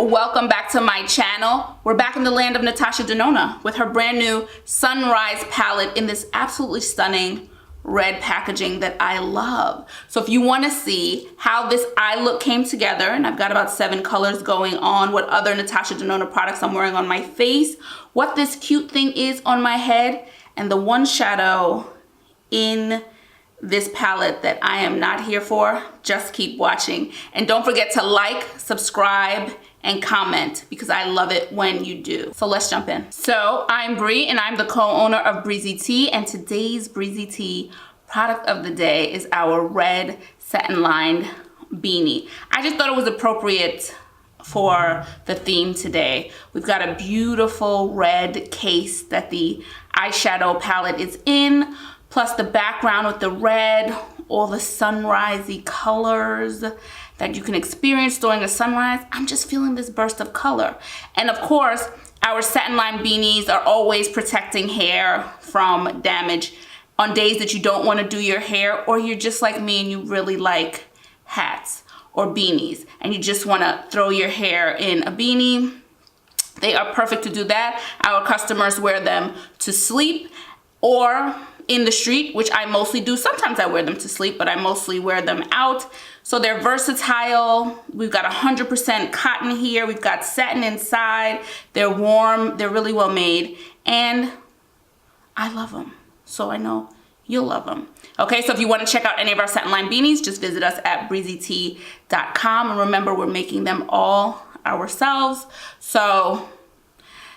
welcome back to my channel. We're back in the land of Natasha Denona with her brand new Sunrise palette in this absolutely stunning red packaging that I love. So if you want to see how this eye look came together, and I've got about 7 colors going on, what other Natasha Denona products I'm wearing on my face, what this cute thing is on my head, and the one shadow in this palette that I am not here for, just keep watching. And don't forget to like, subscribe, and comment because I love it when you do. So let's jump in. So I'm Bree and I'm the co-owner of Breezy Tea, and today's Breezy Tea product of the day is our red satin lined beanie. I just thought it was appropriate for the theme today. We've got a beautiful red case that the eyeshadow palette is in, plus the background with the red, all the sunrisey colors that you can experience during a sunrise. I'm just feeling this burst of color. And of course, our satin lined beanies are always protecting hair from damage on days that you don't want to do your hair, or you're just like me and you really like hats or beanies and you just want to throw your hair in a beanie. They are perfect to do that. Our customers wear them to sleep or in the street, which I mostly do. Sometimes I wear them to sleep, but I mostly wear them out. So they're versatile. We've got 100% cotton here. We've got satin inside. They're warm. They're really well made. And I love them. So I know you'll love them. Okay, so if you want to check out any of our satin line beanies, just visit us at breezytea.com. And remember, we're making them all ourselves. So,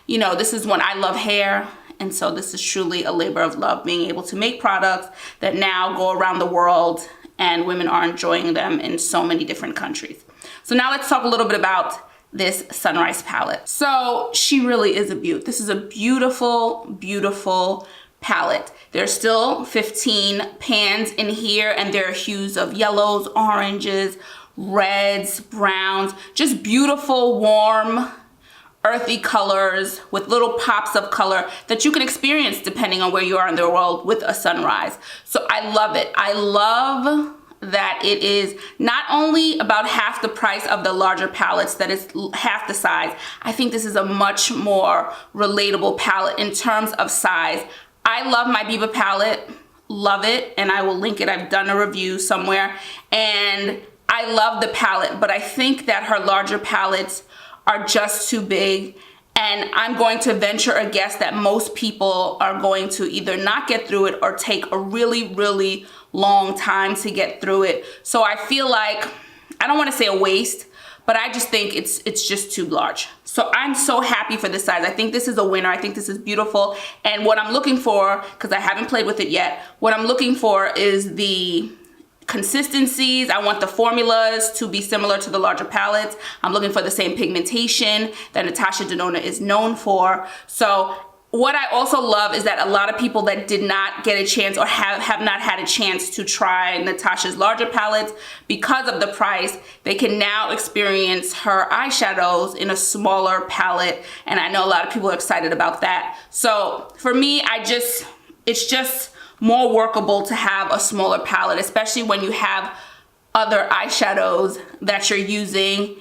you know, this is when I love hair. And so this is truly a labor of love, being able to make products that now go around the world and women are enjoying them in so many different countries. So now let's talk a little bit about this Sunrise palette. So she really is a beaut. This is a beautiful, beautiful palette. There's still 15 pans in here, and there are hues of yellows, oranges, reds, browns, just beautiful, warm, earthy colors with little pops of color that you can experience depending on where you are in the world with a sunrise. So I love it. I love that it is not only about half the price of the larger palettes, that is half the size. I think this is a much more relatable palette in terms of size. I love my Biba palette, love it, and I will link it. I've done a review somewhere, and I love the palette, but I think that her larger palettes are just too big, and I'm going to venture a guess that most people are going to either not get through it or take a really, really long time to get through it. So I feel like, I don't want to say a waste, but I just think it's just too large. So I'm so happy for this size. I think this is a winner. I think this is beautiful. And what I'm looking for, because I haven't played with it yet, what I'm looking for is the consistencies. I want the formulas to be similar to the larger palettes. I'm looking for the same pigmentation that Natasha Denona is known for. So what I also love is that a lot of people that did not get a chance or have not had a chance to try Natasha's larger palettes, because of the price, they can now experience her eyeshadows in a smaller palette. And I know a lot of people are excited about that. So for me, it's just more workable to have a smaller palette, especially when you have other eyeshadows that you're using.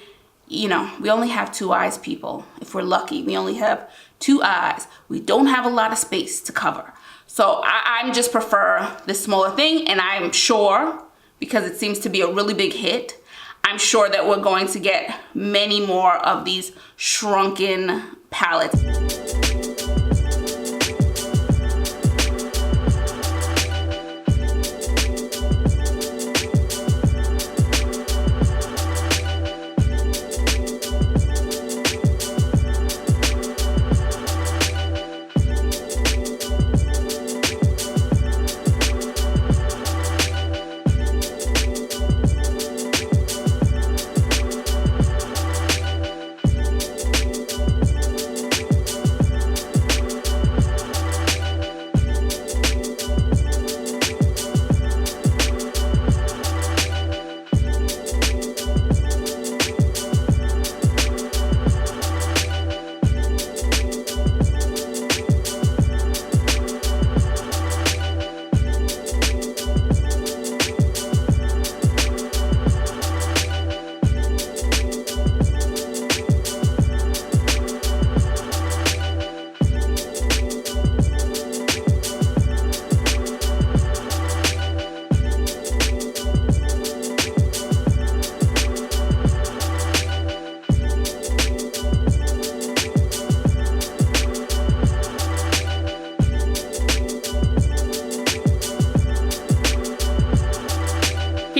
You know, we only have 2 eyes, people. If we're lucky, we only have 2 eyes. We don't have a lot of space to cover. So I just prefer this smaller thing, and I'm sure, because it seems to be a really big hit, I'm sure that we're going to get many more of these shrunken palettes.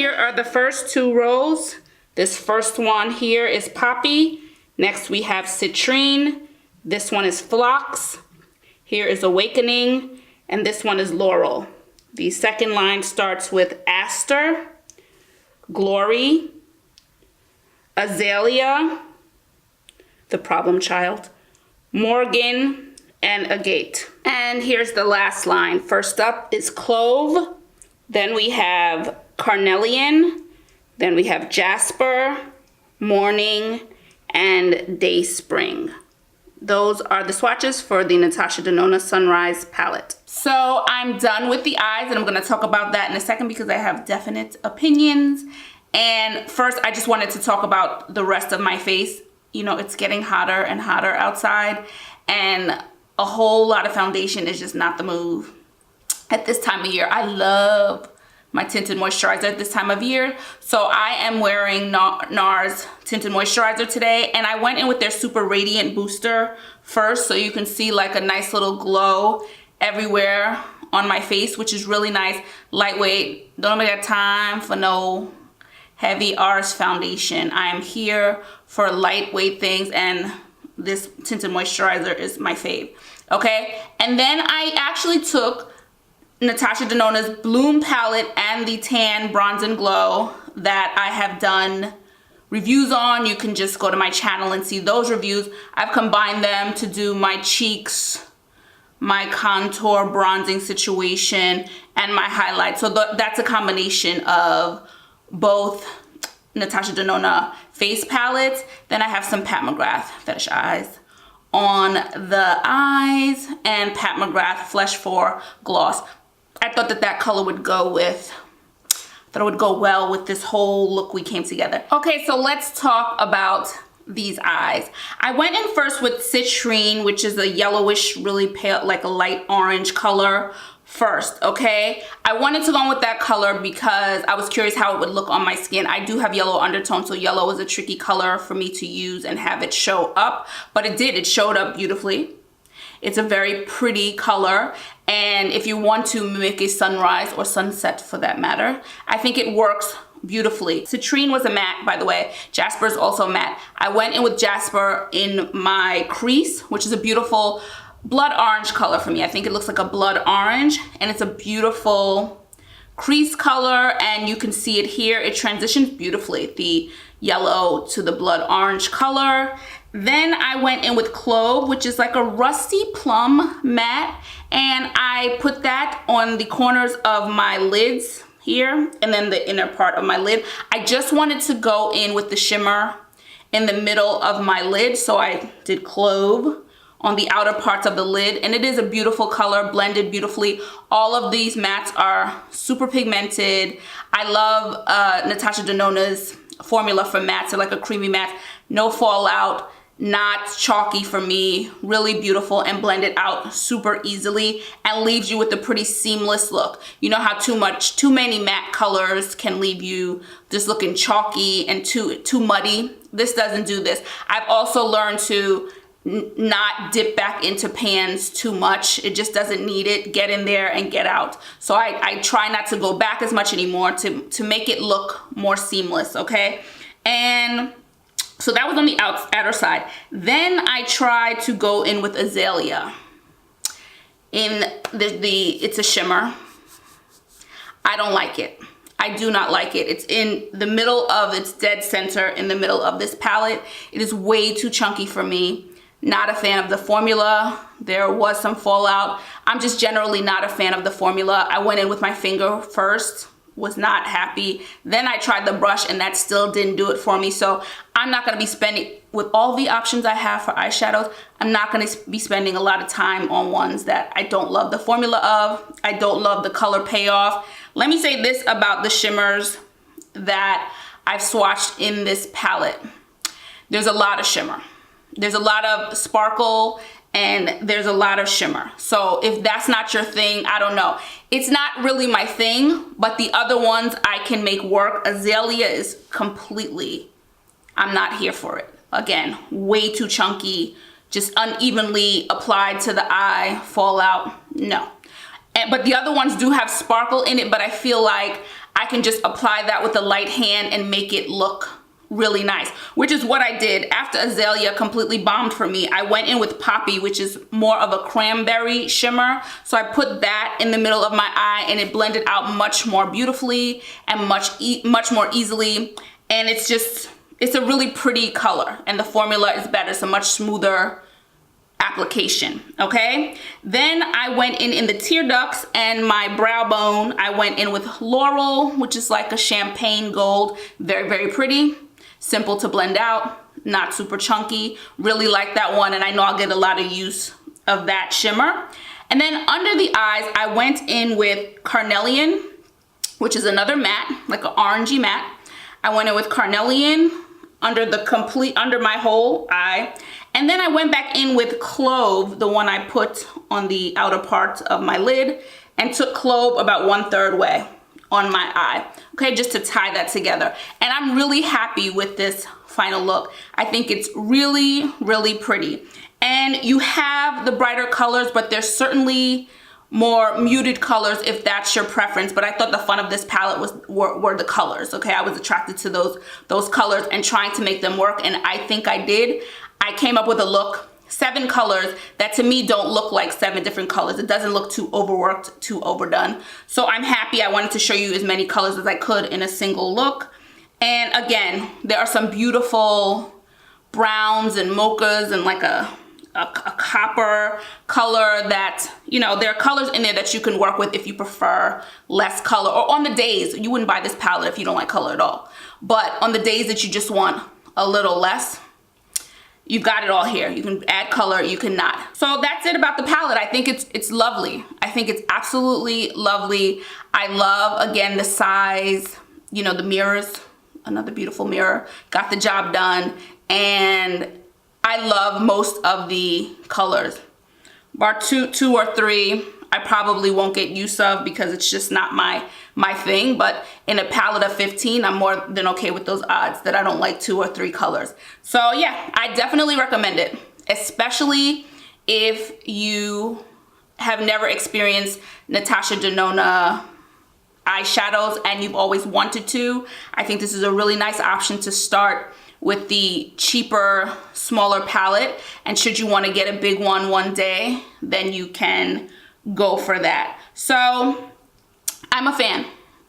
here are the first 2 rows. This first one here is Poppy. Next we have Citrine. This one is Phlox. Here is Awakening. And this one is Laurel. The second line starts with Aster, Glory, Azalea, the problem child, Morgan, and Agate. And here's the last line. First up is Clove. Then we have Carnelian. Then we have Jasper, Morning, and Dayspring. Those are the swatches for the Natasha Denona Sunrise Palette. So I'm done with the eyes, and I'm going to talk about that in a second because I have definite opinions. And first, I just wanted to talk about the rest of my face. You know, it's getting hotter and hotter outside, and a whole lot of foundation is just not the move at this time of year. I love my tinted moisturizer at this time of year. So I am wearing NARS tinted moisturizer today, and I went in with their super radiant booster first, so you can see like a nice little glow everywhere on my face, which is really nice. Lightweight, don't really have time for no heavy ARS foundation. I am here for lightweight things, and this tinted moisturizer is my fave. Okay, and then I actually took Natasha Denona's Bloom palette and the Tan Bronze and Glow that I have done reviews on. You can just go to my channel and see those reviews. I've combined them to do my cheeks, my contour bronzing situation, and my highlights. So that's a combination of both Natasha Denona face palettes. Then I have some Pat McGrath Fetish eyes on the eyes, and Pat McGrath Flesh 4 gloss. I thought that color would go with, it would go well with this whole look we came together. Okay, so let's talk about these eyes. I went in first with Citrine, which is a yellowish, really pale, like a light orange color first, okay? I wanted to go in with that color because I was curious how it would look on my skin. I do have yellow undertone, so yellow is a tricky color for me to use and have it show up, but it showed up beautifully. It's a very pretty color, and if you want to mimic a sunrise or sunset for that matter, I think it works beautifully. Citrine was a matte, by the way. Jasper is also matte. I went in with Jasper in my crease, which is a beautiful blood orange color for me. I think it looks like a blood orange, and it's a beautiful crease color, and you can see it here. It transitions beautifully, the yellow to the blood orange color. Then I went in with Clove, which is like a rusty plum matte, and I put that on the corners of my lids here, and then the inner part of my lid. I just wanted to go in with the shimmer in the middle of my lid, so I did Clove on the outer parts of the lid, and it is a beautiful color, blended beautifully. All of these mattes are super pigmented. I love Natasha Denona's formula for mattes. They're like a creamy matte, no fallout, not chalky for me, really beautiful, and blended out super easily and leaves you with a pretty seamless look. You know how too many matte colors can leave you just looking chalky and too muddy? This doesn't do this. I've also learned to not dip back into pans too much. It just doesn't need it. Get in there and get out. So I try not to go back as much anymore to make it look more seamless, okay? And so that was on the outer side. Then I tried to go in with Azalea. It's a shimmer. I don't like it. I do not like it. It's in the middle of, it's dead center in the middle of this palette. It is way too chunky for me. Not a fan of the formula. There was some fallout. I'm just generally not a fan of the formula. I went in with my finger first, was not happy. Then I tried the brush, and that still didn't do it for me. So I'm not gonna be spending, with all the options I have for eyeshadows, I'm not gonna be spending a lot of time on ones that I don't love the formula of. I don't love the color payoff. Let me say this about the shimmers that I've swatched in this palette. There's a lot of shimmer. There's a lot of sparkle, and there's a lot of shimmer. So if that's not your thing, I don't know. It's not really my thing, but the other ones I can make work. Azalea is completely, I'm not here for it. Again, way too chunky, just unevenly applied to the eye, fallout, no. But the other ones do have sparkle in it, but I feel like I can just apply that with a light hand and make it look really nice, which is what I did. After Azalea completely bombed for me, I went in with Poppy, which is more of a cranberry shimmer. So I put that in the middle of my eye and it blended out much more beautifully and much more easily. And it's a really pretty color, and the formula is better. It's a much smoother application, okay? Then I went in the tear ducts and my brow bone. I went in with Laurel, which is like a champagne gold. Very, very pretty. Simple to blend out, not super chunky. Really like that one, and I know I'll get a lot of use of that shimmer. And then under the eyes, I went in with Carnelian, which is another matte, like an orangey matte. I went in with Carnelian under my whole eye. And then I went back in with Clove, the one I put on the outer part of my lid, and took Clove about 1/3 way on my eye, okay, just to tie that together. And I'm really happy with this final look. I think it's really, really pretty. And you have the brighter colors, but there's certainly more muted colors if that's your preference. But I thought the fun of this palette were the colors, okay? I was attracted to those colors and trying to make them work, and I think I did. I came up with a look, 7 colors that to me don't look like 7 different colors. It doesn't look too overworked, too overdone. So I'm happy. I wanted to show you as many colors as I could in a single look. And again, there are some beautiful browns and mochas and like a copper color that, you know, there are colors in there that you can work with if you prefer less color, or on the days, you wouldn't buy this palette if you don't like color at all. But on the days that you just want a little less, you've got it all here. You can add color, you cannot. So that's it about the palette. I think it's lovely. I think it's absolutely lovely. I love, again, the size, you know, the mirrors, another beautiful mirror, got the job done. And I love most of the colors. Bar two or three, I probably won't get use of because it's just not my thing. But in a palette of 15, I'm more than okay with those odds that I don't like 2 or 3 colors. So yeah, I definitely recommend it, especially if you have never experienced Natasha Denona eyeshadows and you've always wanted to. I think this is a really nice option to start with the cheaper, smaller palette. And should you want to get a big one day, then you can go for that. So I'm a fan.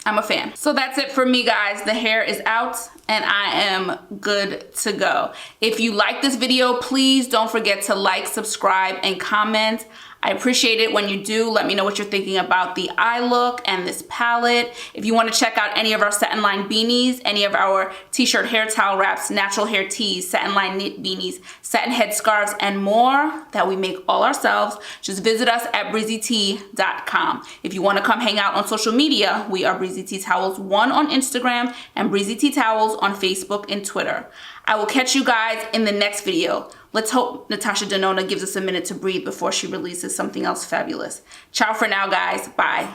I'm a fan. So that's it for me, guys. The hair is out and I am good to go. If you like this video, please don't forget to like, subscribe, and comment. I appreciate it when you do. Let me know what you're thinking about the eye look and this palette. If you want to check out any of our satin line beanies, any of our t-shirt hair towel wraps, natural hair tees, satin line knit beanies, satin head scarves, and more that we make all ourselves, just visit us at breezytea.com. If you want to come hang out on social media, we are Breezy Tea Towels 1 on Instagram and Breezy Tea Towels on Facebook and Twitter. I will catch you guys in the next video. Let's hope Natasha Denona gives us a minute to breathe before she releases something else fabulous. Ciao for now, guys. Bye.